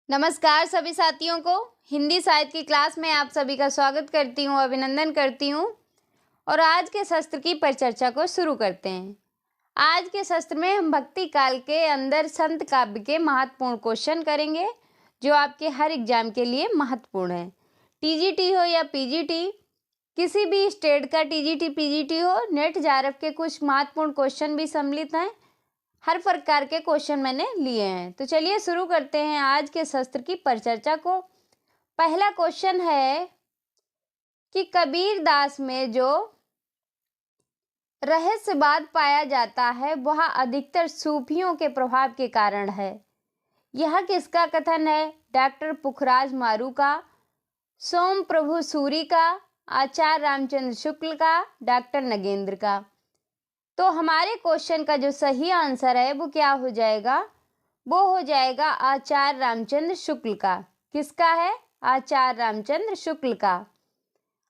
नमस्कार सभी साथियों को। हिंदी साहित्य की क्लास में आप सभी का स्वागत करती हूँ, अभिनंदन करती हूँ। और आज के शस्त्र की परिचर्चा को शुरू करते हैं। आज के शस्त्र में हम भक्ति काल के अंदर संत काव्य के महत्वपूर्ण क्वेश्चन करेंगे, जो आपके हर एग्जाम के लिए महत्वपूर्ण है। टीजीटी हो या पीजीटी, किसी भी स्टेट का टीजीटी पीजीटी हो, नेट जेआरएफ के कुछ महत्वपूर्ण क्वेश्चन भी सम्मिलित हैं। हर प्रकार के क्वेश्चन मैंने लिए हैं। तो चलिए शुरू करते हैं आज के शस्त्र की परिचर्चा को। पहला क्वेश्चन है कि कबीर दास में जो रहस्यवाद पाया जाता है वह अधिकतर सूफियों के प्रभाव के कारण है। यह किसका कथन है? डॉक्टर पुखराज मारू का, सोम प्रभु सूरी का, आचार्य रामचंद्र शुक्ल का, डॉक्टर नगेंद्र का। तो हमारे क्वेश्चन का जो सही आंसर है वो क्या हो जाएगा? वो हो जाएगा आचार्य रामचंद्र शुक्ल का। किसका है? आचार्य रामचंद्र शुक्ल का।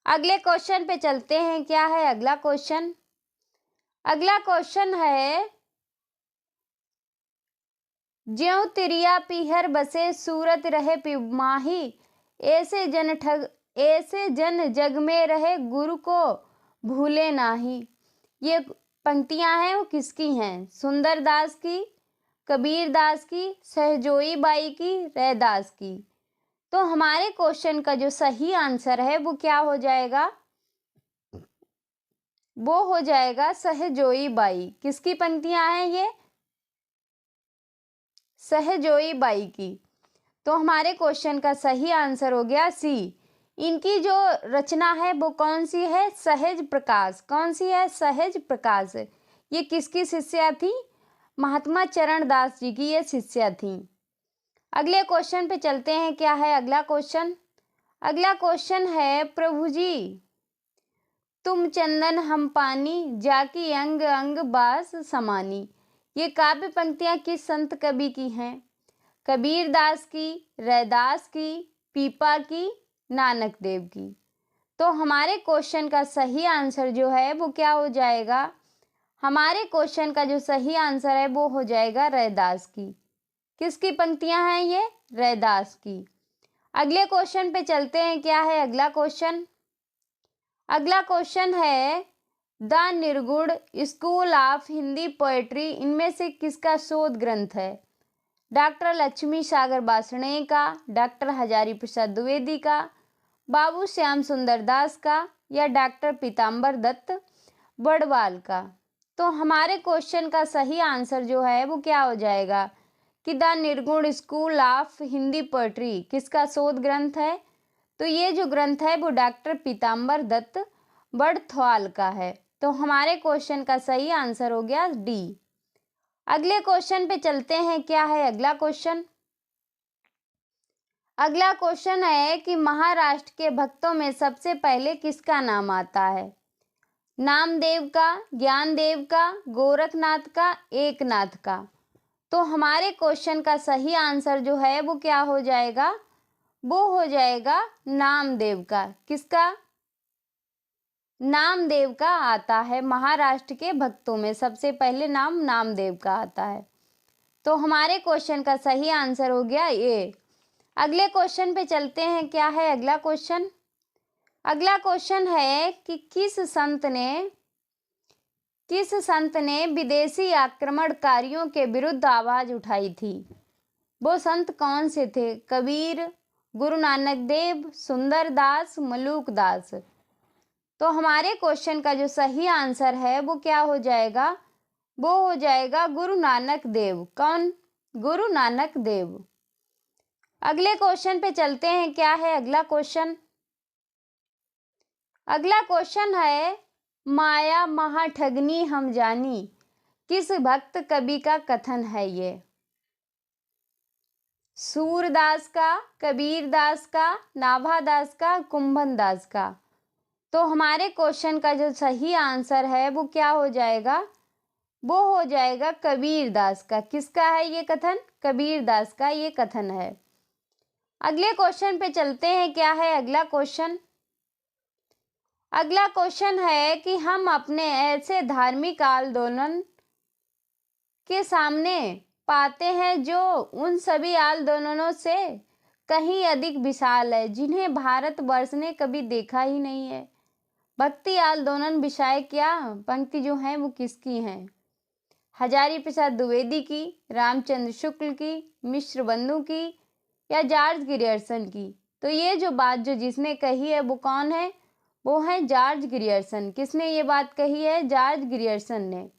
अगले क्वेश्चन पे चलते हैं। क्या है अगला क्वेश्चन? अगला क्वेश्चन है, ज्यों तिरिया पीहर बसे सूरत रहे पिमाही, ऐसे जन जग में रहे गुरु को भूले नाही। ये पंक्तियां हैं वो किसकी हैं? सुंदर दास की, कबीर दास की, सहजोई बाई की, रैदास की। तो हमारे क्वेश्चन का जो सही आंसर है वो क्या हो जाएगा? वो हो जाएगा सहजोई बाई। किसकी पंक्तियां हैं ये? सहजोई बाई की। तो हमारे क्वेश्चन का सही आंसर हो गया सी। इनकी जो रचना है वो कौन सी है? सहज प्रकाश। कौन सी है? सहज प्रकाश। ये किसकी शिष्या थी? महात्मा चरण दास जी की ये शिष्या थी। अगले क्वेश्चन पे चलते हैं। क्या है अगला क्वेश्चन? अगला क्वेश्चन है, प्रभु जी तुम चंदन हम पानी, जाकी अंग अंग बास समानी। ये काव्य पंक्तियां किस संत कवि की हैं? कबीर दास की, रैदास की, पीपा की, नानक देव की। तो हमारे क्वेश्चन का सही आंसर जो है वो क्या हो जाएगा? हमारे क्वेश्चन का जो सही आंसर है वो हो जाएगा रैदास की। किसकी पंक्तियां हैं ये? रैदास की। अगले क्वेश्चन पे चलते हैं। क्या है अगला क्वेश्चन? अगला क्वेश्चन है, द निर्गुण स्कूल ऑफ हिंदी पोएट्री इनमें से किसका शोध ग्रंथ है? डॉक्टर लक्ष्मी सागर बासणे का, डॉक्टर हजारी प्रसाद द्विवेदी का, बाबू श्याम सुंदर दास का, या डॉक्टर पीताम्बर दत्त बड़वाल का। तो हमारे क्वेश्चन का सही आंसर जो है वो क्या हो जाएगा कि द निर्गुण स्कूल ऑफ हिंदी पोएट्री किसका शोध ग्रंथ है? तो ये जो ग्रंथ है वो डॉक्टर पीताम्बर दत्त बड़थवाल का है। तो हमारे क्वेश्चन का सही आंसर हो गया डी। अगले क्वेश्चन पे चलते हैं। क्या है अगला क्वेश्चन? अगला क्वेश्चन है कि महाराष्ट्र के भक्तों में सबसे पहले किसका नाम आता है? नामदेव का, ज्ञानदेव का, गोरखनाथ का, एकनाथ का। तो हमारे क्वेश्चन का सही आंसर जो है वो क्या हो जाएगा? वो हो जाएगा नामदेव का। किसका? नामदेव का आता है। महाराष्ट्र के भक्तों में सबसे पहले नाम नामदेव का आता है। तो हमारे क्वेश्चन का सही आंसर हो गया ए। अगले क्वेश्चन पे चलते हैं। क्या है अगला क्वेश्चन? अगला क्वेश्चन है कि किस संत ने विदेशी आक्रमणकारियों के विरुद्ध आवाज उठाई थी? वो संत कौन से थे? कबीर, गुरु नानक देव, सुंदर दास, मलूक दास। तो हमारे क्वेश्चन का जो सही आंसर है वो क्या हो जाएगा? वो हो जाएगा गुरु नानक देव। कौन? गुरु नानक देव। अगले क्वेश्चन पे चलते हैं। क्या है अगला क्वेश्चन? अगला क्वेश्चन है, माया महाठगनी हम जानी किस भक्त कवि का कथन है? ये सूरदास का, कबीर दास का, नाभा दास का, कुंभन दास का। तो हमारे क्वेश्चन का जो सही आंसर है वो क्या हो जाएगा? वो हो जाएगा कबीर दास का। किसका है ये कथन? कबीर दास का ये कथन है। अगले क्वेश्चन पे चलते हैं। क्या है अगला क्वेश्चन? अगला क्वेश्चन है कि हम अपने ऐसे धार्मिक आंदोलन के सामने पाते हैं जो उन सभी आंदोलनों से कहीं अधिक विशाल है जिन्हें भारतवर्ष ने कभी देखा ही नहीं है। भक्ति आंदोलन विषय क्या पंक्ति जो है वो किसकी हैं? हजारी प्रसाद द्विवेदी की, रामचंद्र शुक्ल की, मिश्र बंधु की या जॉर्ज ग्रियर्सन की? तो ये जो बात जो जिसने कही है वो कौन है? वो है जॉर्ज ग्रियर्सन। किसने ये बात कही है? जॉर्ज ग्रियर्सन ने।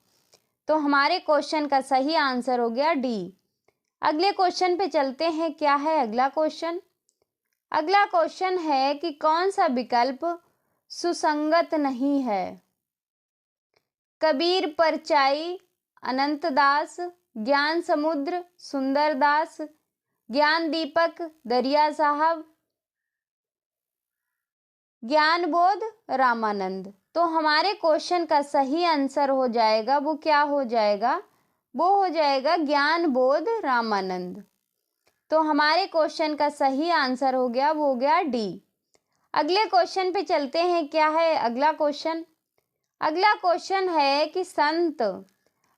तो हमारे क्वेश्चन का सही आंसर हो गया डी। अगले क्वेश्चन पे चलते हैं। क्या है अगला क्वेश्चन? अगला क्वेश्चन है कि कौन सा विकल्प सुसंगत नहीं है? कबीर परचाई, अनंतदास, ज्ञान समुद्र, सुंदरदास, ज्ञान दीपक, दरिया साहब, ज्ञान बोध, रामानंद। तो हमारे क्वेश्चन का सही आंसर हो जाएगा वो क्या हो जाएगा? वो हो जाएगा ज्ञान बोध रामानंद। तो हमारे क्वेश्चन का सही आंसर हो गया वो हो गया डी। अगले क्वेश्चन पे चलते हैं। क्या है अगला क्वेश्चन? अगला क्वेश्चन है कि संत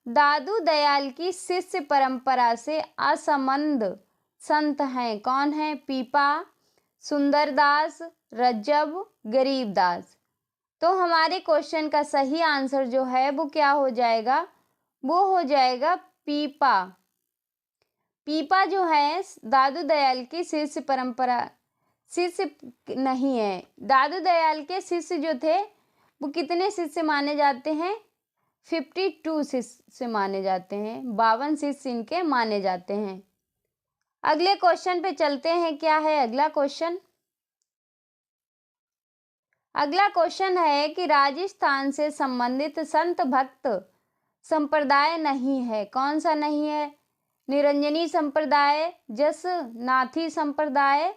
दादू दयाल की शिष्य परंपरा से असंबद्ध संत हैं। कौन है? पीपा, सुंदरदास, रज्जब, गरीबदास। तो हमारे क्वेश्चन का सही आंसर जो है वो क्या हो जाएगा? वो हो जाएगा पीपा। पीपा जो है दादू दयाल की शिष्य परंपरा शिष्य नहीं है। दादू दयाल के शिष्य जो थे वो कितने शिष्य माने जाते हैं? 52 शिष्य माने जाते हैं। 52 शिष्य इनके माने जाते हैं। अगले क्वेश्चन पे चलते हैं। क्या है अगला क्वेश्चन? अगला क्वेश्चन है कि राजस्थान से संबंधित संत भक्त संप्रदाय नहीं है। कौन सा नहीं है? निरंजनी संप्रदाय, जस नाथी संप्रदाय,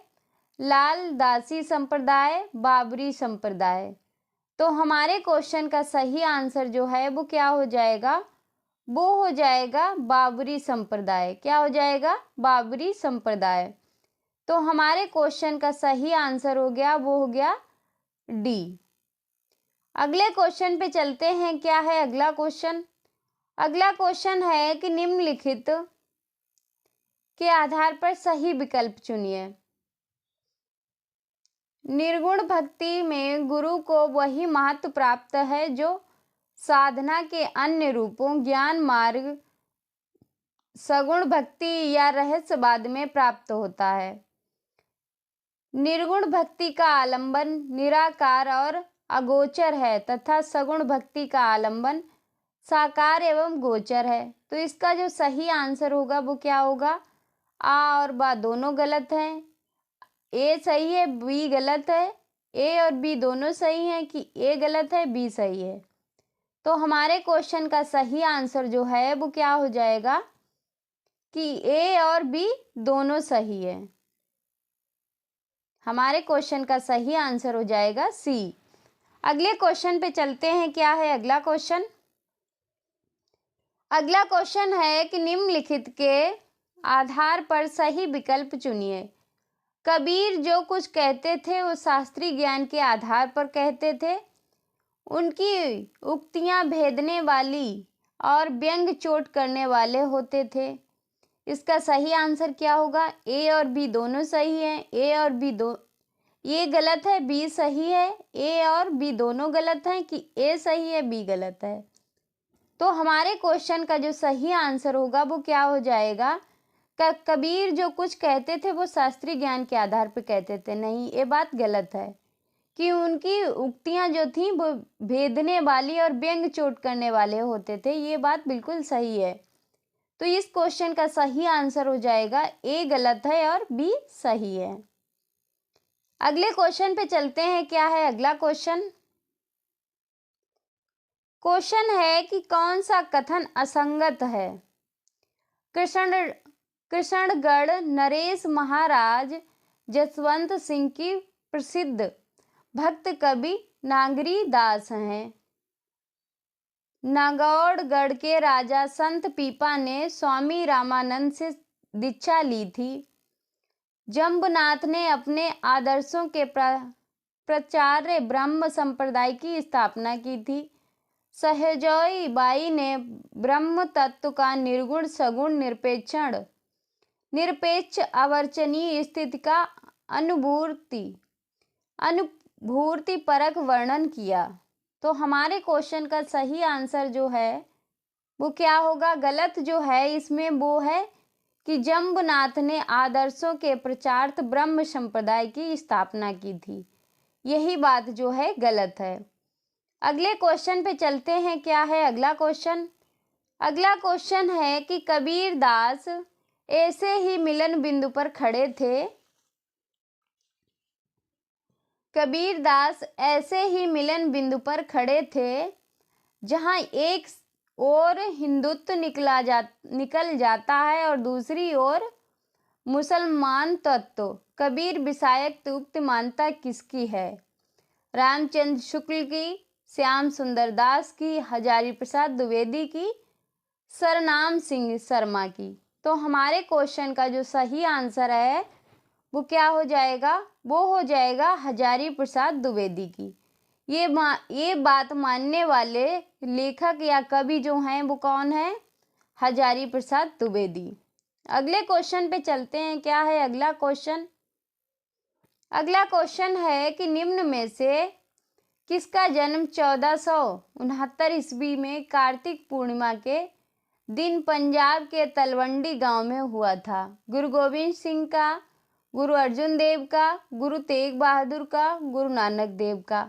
लाल दासी संप्रदाय, बाबरी संप्रदाय। तो हमारे क्वेश्चन का सही आंसर जो है वो क्या हो जाएगा? वो हो जाएगा बाबरी संप्रदाय। क्या हो जाएगा? बाबरी संप्रदाय। तो हमारे क्वेश्चन का सही आंसर हो गया वो हो गया डी। अगले क्वेश्चन पे चलते हैं। क्या है अगला क्वेश्चन? अगला क्वेश्चन है कि निम्नलिखित के आधार पर सही विकल्प चुनिए। निर्गुण भक्ति में गुरु को वही महत्व प्राप्त है जो साधना के अन्य रूपों ज्ञान मार्ग, सगुण भक्ति या रहस्यवाद में प्राप्त होता है। निर्गुण भक्ति का आलंबन निराकार और अगोचर है तथा सगुण भक्ति का आलंबन साकार एवं गोचर है। तो इसका जो सही आंसर होगा वो क्या होगा? आ और बा दोनों गलत हैं। ए सही है, बी गलत है। ए और बी दोनों सही हैं कि ए गलत है, बी सही है। तो हमारे क्वेश्चन का सही आंसर जो है वो क्या हो जाएगा कि ए और बी दोनों सही है। हमारे क्वेश्चन का सही आंसर हो जाएगा सी। अगले क्वेश्चन पे चलते हैं। क्या है अगला क्वेश्चन? अगला क्वेश्चन है कि निम्नलिखित के आधार पर सही विकल्प चुनिए। कबीर जो कुछ कहते थे वो शास्त्रीय ज्ञान के आधार पर कहते थे। उनकी उक्तियां भेदने वाली और व्यंग चोट करने वाले होते थे। इसका सही आंसर क्या होगा? ए और बी दोनों सही हैं। ए और बी दो ये गलत है, बी सही है। ए और बी दोनों गलत हैं कि ए सही है, बी गलत है। तो हमारे क्वेश्चन का जो सही आंसर होगा वो क्या हो जाएगा? कबीर जो कुछ कहते थे वो शास्त्रीय ज्ञान के आधार पर कहते थे। नहीं, ये बात गलत है कि उनकी उक्तियां जो थी वो भेदने वाली और व्यंग चोट करने वाले होते थे। ये बात बिल्कुल सही है। तो इस क्वेश्चन का सही आंसर हो जाएगा ए गलत है और बी सही है। अगले क्वेश्चन पे चलते हैं। क्या है अगला क्वेश्चन? क्वेश्चन है कि कौन सा कथन असंगत है? कृष्णगढ़ नरेश महाराज जसवंत सिंह की प्रसिद्ध भक्त कवि नागरी दास हैं। नागौड़गढ़ के राजा संत पीपा ने स्वामी रामानंद से दीक्षा ली थी। जम्बुनाथ ने अपने आदर्शों के प्रचार्य ब्रह्म संप्रदाय की स्थापना की थी। सहजोई बाई ने ब्रह्म तत्व का निर्गुण सगुण निरपेक्ष अवर्चनीय स्थिति का अनुभूति परक वर्णन किया। तो हमारे क्वेश्चन का सही आंसर जो है वो क्या होगा? गलत जो है इसमें वो है कि जम्बुनाथ ने आदर्शों के प्रचारार्थ ब्रह्म संप्रदाय की स्थापना की थी। यही बात जो है गलत है। अगले क्वेश्चन पे चलते हैं। क्या है अगला क्वेश्चन? अगला क्वेश्चन है कि कबीर दास ऐसे ही मिलन बिंदु पर खड़े थे। कबीर दास ऐसे ही मिलन बिंदु पर खड़े थे जहां एक और हिंदुत्व निकल जाता है और दूसरी ओर मुसलमान तत्व। कबीर विषयक उक्त मानता किसकी है? रामचंद्र शुक्ल की, श्याम सुंदर दास की, हजारी प्रसाद द्विवेदी की, सरनाम सिंह शर्मा की। तो हमारे क्वेश्चन का जो सही आंसर है वो क्या हो जाएगा? वो हो जाएगा हजारी प्रसाद द्विवेदी की। ये बात मानने वाले लेखक या कवि जो हैं वो कौन है? हजारी प्रसाद द्विवेदी। अगले क्वेश्चन पे चलते हैं। क्या है अगला क्वेश्चन? अगला क्वेश्चन है कि निम्न में से किसका जन्म 1469 ईस्वी में कार्तिक पूर्णिमा के दिन पंजाब के तलवंडी गांव में हुआ था? गुरु गोविंद सिंह का, गुरु अर्जुन देव का, गुरु तेग बहादुर का, गुरु नानक देव का।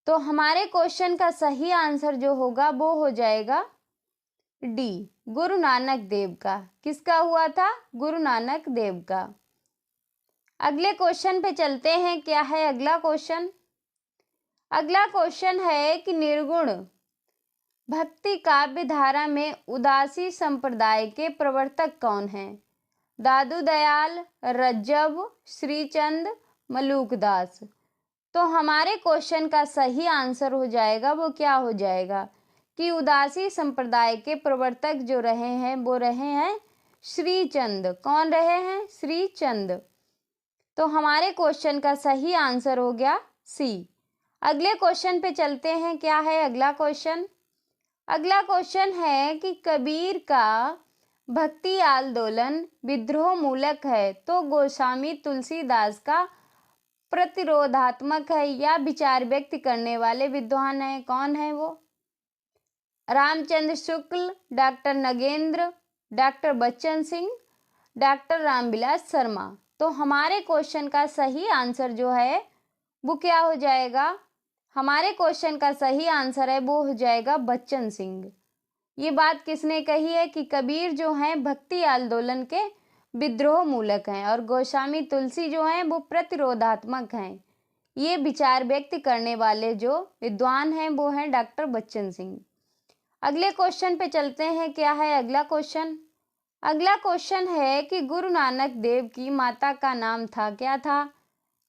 तो हमारे क्वेश्चन का सही आंसर जो होगा वो हो जाएगा डी, गुरु नानक देव का। किसका हुआ था? गुरु नानक देव का। अगले क्वेश्चन पे चलते हैं। क्या है अगला क्वेश्चन? अगला क्वेश्चन है कि निर्गुण भक्ति काव्य धारा में उदासी संप्रदाय के प्रवर्तक कौन हैं? दादू दयाल, रज्जब, श्रीचंद, मलूकदास। तो हमारे क्वेश्चन का सही आंसर हो जाएगा वो क्या हो जाएगा कि उदासी संप्रदाय के प्रवर्तक जो रहे हैं वो रहे हैं श्रीचंद। कौन रहे हैं? श्रीचंद। तो हमारे क्वेश्चन का सही आंसर हो गया सी। अगले क्वेश्चन पे चलते हैं। क्या है अगला क्वेश्चन? अगला क्वेश्चन है कि कबीर का भक्ति आंदोलन विद्रोह मूलक है तो गोस्वामी तुलसीदास का प्रतिरोधात्मक है या विचार व्यक्त करने वाले विद्वान है? कौन है वो? Ramchandra Shukla, doctor Nagendra, doctor Bachchan Singh, doctor Ramvilas Sharma. तो हमारे क्वेश्चन का सही आंसर जो है वो क्या हो जाएगा? हमारे क्वेश्चन का सही आंसर है वो हो जाएगा बच्चन सिंह। ये बात किसने कही है कि कबीर जो हैं भक्ति आंदोलन के विद्रोह मूलक हैं और गोस्वामी तुलसी जो हैं वो प्रतिरोधात्मक हैं। ये विचार व्यक्त करने वाले जो विद्वान हैं वो हैं डॉक्टर बच्चन सिंह। अगले क्वेश्चन पे चलते हैं। क्या है अगला क्वेश्चन? अगला क्वेश्चन है कि गुरु नानक देव की माता का नाम था? क्या था?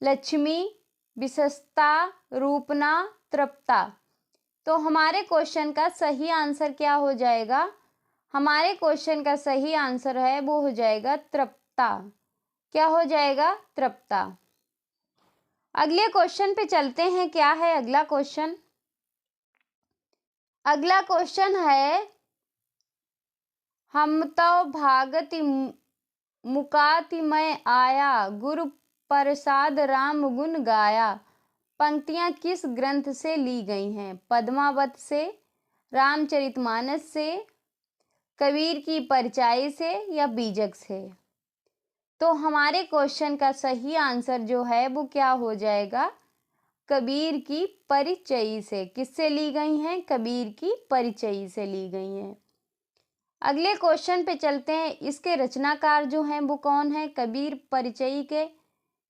लक्ष्मी, विशस्ता, रूपना, तृप्ता। तो हमारे क्वेश्चन का सही आंसर क्या हो जाएगा? हमारे क्वेश्चन का सही आंसर है वो हो जाएगा तृप्ता। क्या हो जाएगा? तृप्ता। अगले क्वेश्चन पे चलते हैं। क्या है अगला क्वेश्चन? अगला क्वेश्चन है हम तो भागति मुकाति में आया गुरु प्रसाद राम गुण गाया। पंक्तियां किस ग्रंथ से ली गई हैं? पद्मावत से, रामचरितमानस से, कबीर की परिचय से या बीजक से? तो हमारे क्वेश्चन का सही आंसर जो है वो क्या हो जाएगा? कबीर की परिचय से। किससे ली गई हैं? कबीर की परिचय से ली गई हैं। अगले क्वेश्चन पे चलते हैं। इसके रचनाकार जो हैं वो कौन है? कबीर परिचय के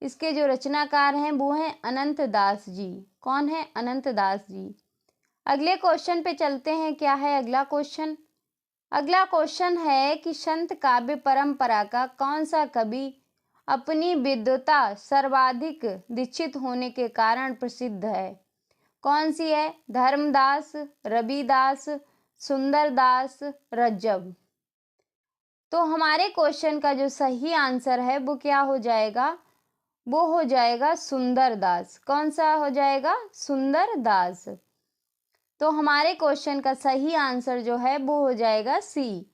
इसके जो रचनाकार हैं वो हैं अनंत दास जी। कौन है? अनंत दास जी। अगले क्वेश्चन पे चलते हैं। क्या है अगला क्वेश्चन? अगला क्वेश्चन है कि संत काव्य परंपरा का कौन सा कवि अपनी विद्वता सर्वाधिक दीक्षित होने के कारण प्रसिद्ध है? कौन सी है? धर्मदास, रविदास, सुंदरदास, रज्जब। तो हमारे क्वेश्चन का जो सही आंसर है वो क्या हो जाएगा? वो हो जाएगा सुंदरदास। कौन सा हो जाएगा? सुंदरदास। तो हमारे क्वेश्चन का सही आंसर जो है वो हो जाएगा सी।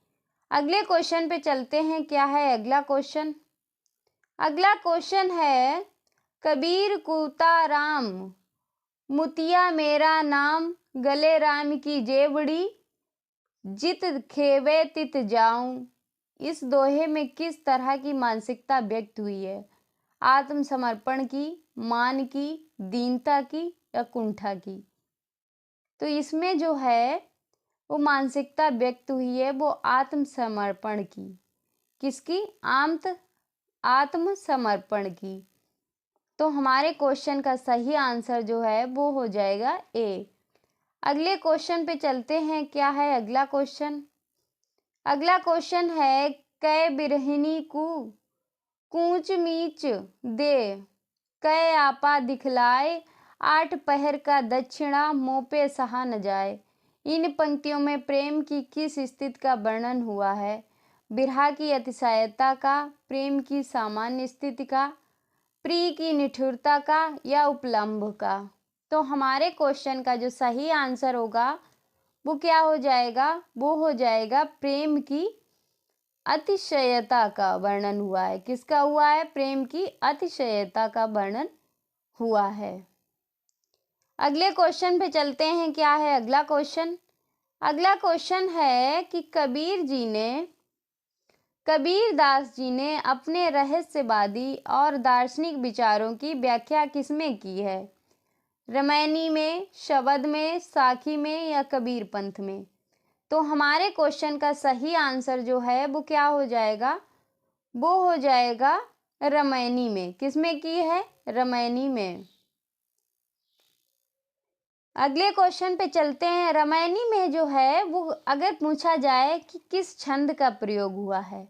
अगले क्वेश्चन पे चलते हैं। क्या है अगला क्वेश्चन? अगला क्वेश्चन है, कबीर कूता राम मुतिया मेरा नाम, गले राम की जेवड़ी, जित खेवे तित जाऊं। इस दोहे में किस तरह की मानसिकता व्यक्त हुई है? आत्मसमर्पण की, मान की, दीनता की या कुंठा की? तो इसमें जो है वो मानसिकता व्यक्त हुई है वो आत्मसमर्पण की। किसकी? आत्मसमर्पण की। तो हमारे क्वेश्चन का सही आंसर जो है वो हो जाएगा ए। अगले क्वेश्चन पे चलते हैं। क्या है अगला क्वेश्चन? अगला क्वेश्चन है, कै बिरहिनी कू कूच मीच दे, कै आपा दिखलाए, आठ पहर का दक्षिणा, मोपे सहा न जाए। इन पंक्तियों में प्रेम की किस स्थिति का वर्णन हुआ है? बिरहा की अतिशयता का, प्रेम की सामान्य स्थिति का, प्रिय की निठुरता का या उपलम्भ का? तो हमारे क्वेश्चन का जो सही आंसर होगा वो क्या हो जाएगा? वो हो जाएगा प्रेम की अतिशयता का वर्णन हुआ है। किसका हुआ है? प्रेम की अतिशयता का वर्णन हुआ है। अगले क्वेश्चन पे चलते हैं। क्या है अगला क्वेश्चन? अगला क्वेश्चन है कि कबीरदास जी ने अपने रहस्यवादी और दार्शनिक विचारों की व्याख्या किसमें की है? रामायणी में, शबद में, साखी में या कबीर पंथ में? तो हमारे क्वेश्चन का सही आंसर जो है वो क्या हो जाएगा? वो हो जाएगा रामायणी में। किसमें की है? रामायणी में। अगले क्वेश्चन पे चलते हैं। रामायणी में जो है वो अगर पूछा जाए कि किस छंद का प्रयोग हुआ है,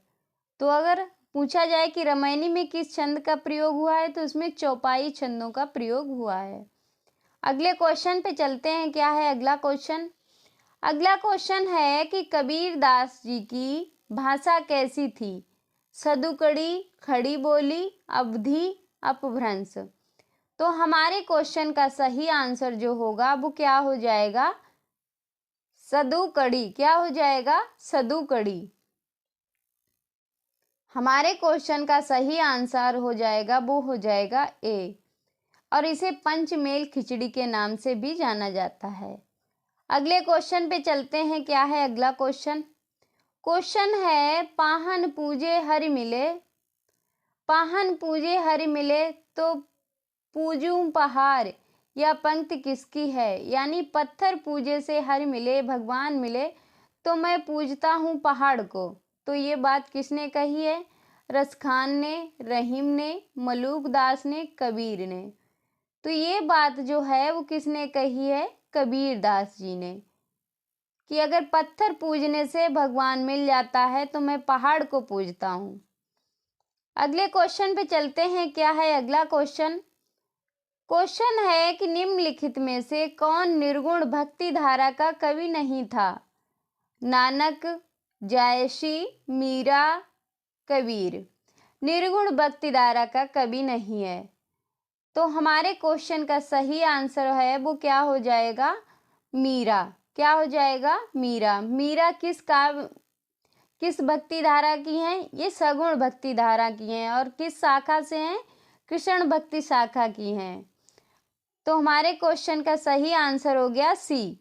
तो अगर पूछा जाए कि रामायणी में किस छंद का प्रयोग हुआ है तो उसमें चौपाई छंदों का प्रयोग हुआ है। अगले क्वेश्चन पे चलते हैं। क्या है अगला क्वेश्चन? अगला क्वेश्चन है कि कबीरदास जी की भाषा कैसी थी? सदुकड़ी, खड़ी बोली, अवधी, अपभ्रंश? तो हमारे क्वेश्चन का सही आंसर जो होगा वो क्या हो जाएगा? सदुकड़ी। क्या हो जाएगा? सदुकड़ी। हमारे क्वेश्चन का सही आंसर हो जाएगा वो हो जाएगा ए। और इसे पंचमेल खिचड़ी के नाम से भी जाना जाता है। अगले क्वेश्चन पे चलते हैं। क्या है अगला क्वेश्चन? क्वेश्चन है, पाहन पूजे हरि मिले, पाहन पूजे हरि मिले तो पूजूं पहाड़, यह पंक्ति किसकी है? यानी पत्थर पूजे से हरि मिले, भगवान मिले तो मैं पूजता हूँ पहाड़ को। तो ये बात किसने कही है? रसखान ने, रहीम ने, मलूक दास ने, कबीर ने? तो ये बात जो है वो किसने कही है? कबीर दास जी ने, कि अगर पत्थर पूजने से भगवान मिल जाता है तो मैं पहाड़ को पूजता हूँ। अगले क्वेश्चन पे चलते हैं। क्या है अगला क्वेश्चन? क्वेश्चन है कि निम्नलिखित में से कौन निर्गुण भक्ति धारा का कवि नहीं था? नानक, जायसी, मीरा, कबीर? निर्गुण भक्ति धारा का कवि नहीं है। तो हमारे क्वेश्चन का सही आंसर है वो क्या हो जाएगा? मीरा। क्या हो जाएगा? मीरा। मीरा किस भक्ति धारा की हैं? ये सगुण भक्ति धारा की हैं। और किस शाखा से हैं? कृष्ण भक्ति शाखा की हैं। तो हमारे क्वेश्चन का सही आंसर हो गया सी।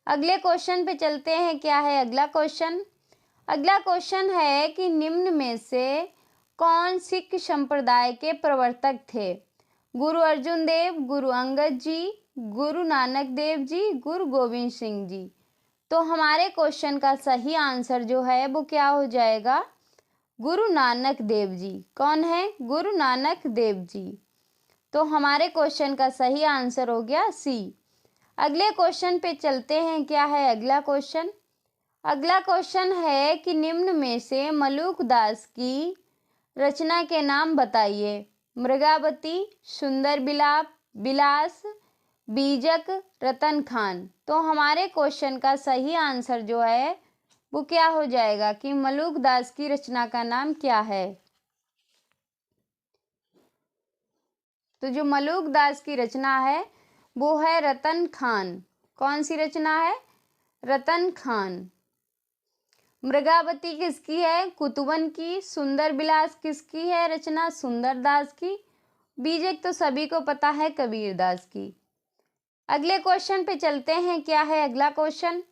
अगले क्वेश्चन पे चलते हैं। क्या है अगला क्वेश्चन? अगला क्वेश्चन है कि निम्न में से कौन सिख संप्रदाय के प्रवर्तक थे? गुरु अर्जुन देव, गुरु अंगद जी, गुरु नानक देव जी, गुरु गोविंद सिंह जी? तो हमारे क्वेश्चन का सही आंसर जो है वो क्या हो जाएगा? गुरु नानक देव जी। कौन है? गुरु नानक देव जी। तो हमारे क्वेश्चन का सही आंसर हो गया सी। अगले क्वेश्चन पे चलते हैं। क्या है अगला क्वेश्चन? अगला क्वेश्चन है कि निम्न में से मलूक दास की रचना के नाम बताइए। मृगावती, सुंदर विलास, बीजक, रतन खान? तो हमारे क्वेश्चन का सही आंसर जो है वो क्या हो जाएगा कि मलूक दास की रचना का नाम क्या है? तो जो मलूक दास की रचना है वो है रतन खान। कौन सी रचना है? रतन खान। मृगावती किसकी है? कुतुबन की। सुंदर विलास किसकी है रचना? सुंदरदास की। बीजक तो सभी को पता है, कबीरदास की। अगले क्वेश्चन पे चलते हैं। क्या है अगला क्वेश्चन?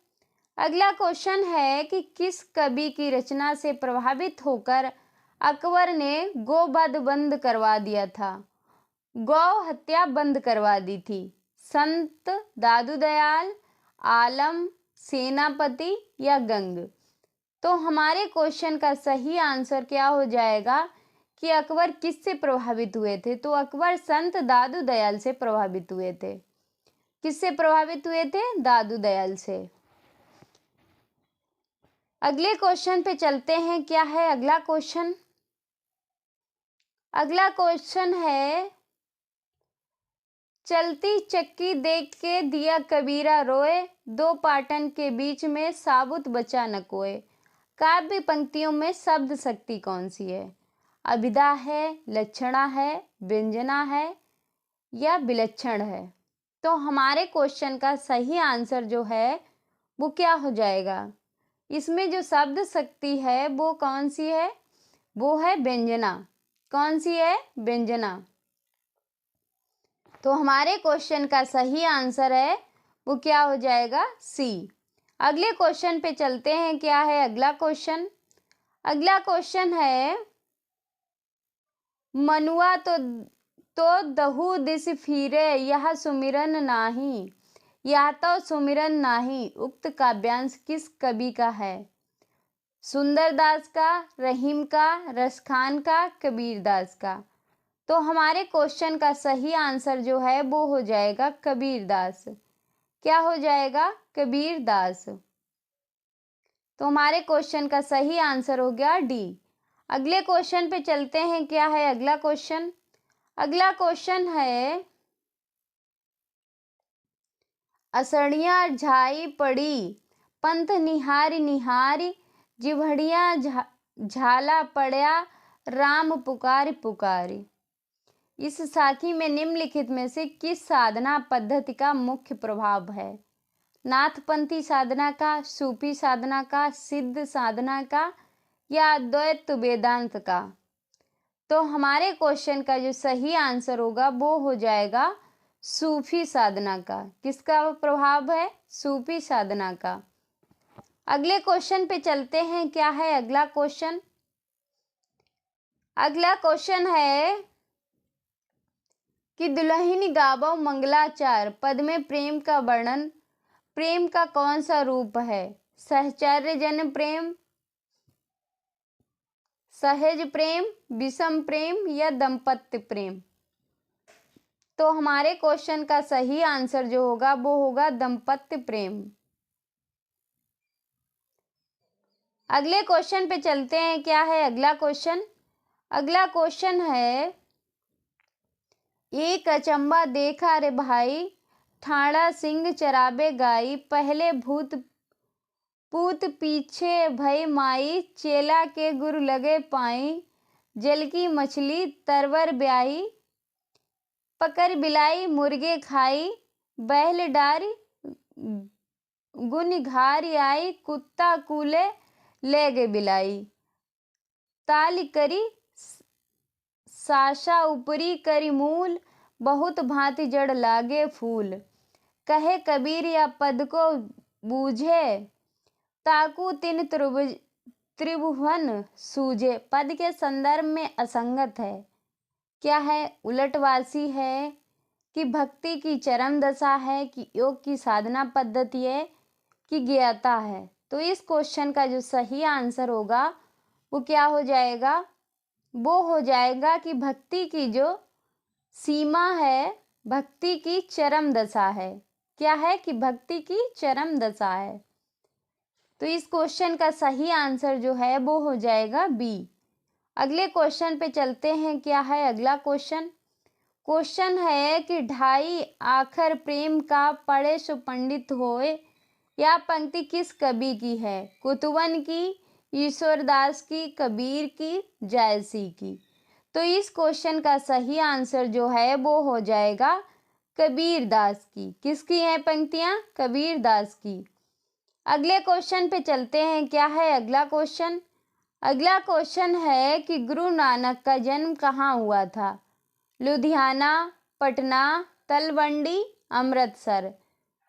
अगला क्वेश्चन है कि किस कवि की रचना से प्रभावित होकर अकबर ने गोवध बंद करवा दिया था? गौ हत्या बंद करवा दी थी। संत दादू दयाल, आलम, सेनापति या गंग? तो हमारे क्वेश्चन का सही आंसर क्या हो जाएगा कि अकबर किससे प्रभावित हुए थे? तो अकबर संत दादू दयाल से प्रभावित हुए थे। किससे प्रभावित हुए थे? दादू दयाल से। अगले क्वेश्चन पे चलते हैं। क्या है अगला क्वेश्चन? अगला क्वेश्चन है, चलती चक्की देख के दिया कबीरा रोए, दो पाटन के बीच में साबुत बचा न कोय। काव्य पंक्तियों में शब्द शक्ति कौन सी है? अभिधा है, लक्षणा है, व्यंजना है या विलक्षण है? तो हमारे क्वेश्चन का सही आंसर जो है वो क्या हो जाएगा? इसमें जो शब्द शक्ति है वो कौन सी है? वो है व्यंजना। कौन सी है? व्यंजना। तो हमारे क्वेश्चन का सही आंसर है वो क्या हो जाएगा? सी। अगले क्वेश्चन पे चलते हैं। क्या है अगला क्वेश्चन? अगला क्वेश्चन है, मनुआ तो दहु दिस फिरे, यह सुमिरन नाही, यह तो सुमिरन नाही। उक्त काव्यांश किस कवि का है? सुंदरदास का, रहीम का, रसखान का, कबीरदास का? तो हमारे क्वेश्चन का सही आंसर जो है वो हो जाएगा कबीरदास। क्या हो जाएगा? कबीरदास। तो हमारे क्वेश्चन का सही आंसर हो गया डी। अगले क्वेश्चन पे चलते हैं। क्या है अगला क्वेश्चन? अगला क्वेश्चन है, असड़िया झाई पड़ी, पंथ निहारी निहारी, जिभड़िया झाला पड़या, राम पुकारी पुकारी। इस साखी में निम्नलिखित में से किस साधना पद्धति का मुख्य प्रभाव है? नाथपंथी साधना का, सूफी साधना का, सिद्ध साधना का या अद्वैत वेदांत का? तो हमारे क्वेश्चन का जो सही आंसर होगा वो हो जाएगा सूफी साधना का। किसका प्रभाव है? सूफी साधना का। अगले क्वेश्चन पे चलते हैं। क्या है अगला क्वेश्चन? अगला क्वेश्चन है कि दुल्हनी गावो मंगलाचार पद में प्रेम का वर्णन, प्रेम का कौन सा रूप है? सहचर्य जन प्रेम, सहज प्रेम, विषम प्रेम या दंपत्य प्रेम? तो हमारे क्वेश्चन का सही आंसर जो होगा वो होगा दंपत्य प्रेम। अगले क्वेश्चन पे चलते हैं। क्या है अगला क्वेश्चन? अगला क्वेश्चन है, एक अचंबा देखा रे भाई, ठाड़ा सिंह चराबे गाई, पहले भूत पूत पीछे भई माई, चेला के गुरु लगे पाई, जल की मछली तरवर ब्याही, पकड़ बिलाई मुर्गे खाई, बैल डारी गुन घारी आई, कुत्ता कूले ले गे बिलाई, ताल करी साशा ऊपरी करी मूल, बहुत भांति जड़ लागे फूल, कहे कबीर या पद को बूझे, ताकू तिन त्रिभुवन सूझे। पद के संदर्भ में असंगत है। क्या है? उलटवासी है कि भक्ति की चरम दशा है कि योग की साधना पद्धति है कि ज्ञाता है? तो इस क्वेश्चन का जो सही आंसर होगा वो क्या हो जाएगा? वो हो जाएगा कि भक्ति की जो सीमा है, भक्ति की चरम दशा है। क्या है? कि भक्ति की चरम दशा है। तो इस क्वेश्चन का सही आंसर जो है वो हो जाएगा बी। अगले क्वेश्चन पे चलते हैं। क्या है अगला क्वेश्चन? क्वेश्चन है कि ढाई आखर प्रेम का पढ़े सो पंडित होए, यह पंक्ति किस कवि की है? कुतुबन की, ईश्वरदास की, कबीर की, जायसी की? तो इस क्वेश्चन का सही आंसर जो है वो हो जाएगा कबीर दास की। किसकी हैं पंक्तियां? कबीर दास की। अगले क्वेश्चन पे चलते हैं। क्या है अगला क्वेश्चन? अगला क्वेश्चन है कि गुरु नानक का जन्म कहाँ हुआ था? लुधियाना, पटना, तलवंडी, अमृतसर।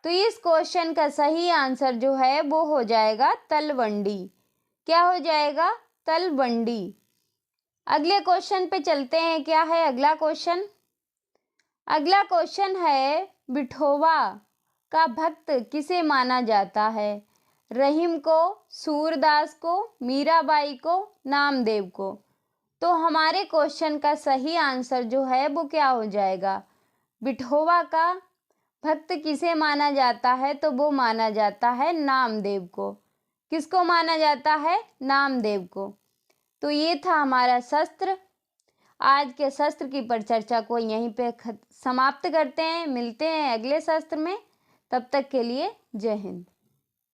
तो इस क्वेश्चन का सही आंसर जो है वो हो जाएगा तलवंडी। क्या हो जाएगा? तलवंडी। अगले क्वेश्चन पे चलते हैं। क्या है अगला क्वेश्चन? अगला क्वेश्चन है विठोबा का भक्त किसे माना जाता है? रहीम को, सूरदास को, मीराबाई को, नामदेव को। तो हमारे क्वेश्चन का सही आंसर जो है वो क्या हो जाएगा? विठोबा का भक्त किसे माना जाता है? तो वो माना जाता है नामदेव को। किसको माना जाता है? नामदेव को। तो ये था हमारा शस्त्र। आज के शस्त्र की परिचर्चा को यहीं पे समाप्त करते हैं। मिलते हैं अगले शस्त्र में। तब तक के लिए जय हिंद।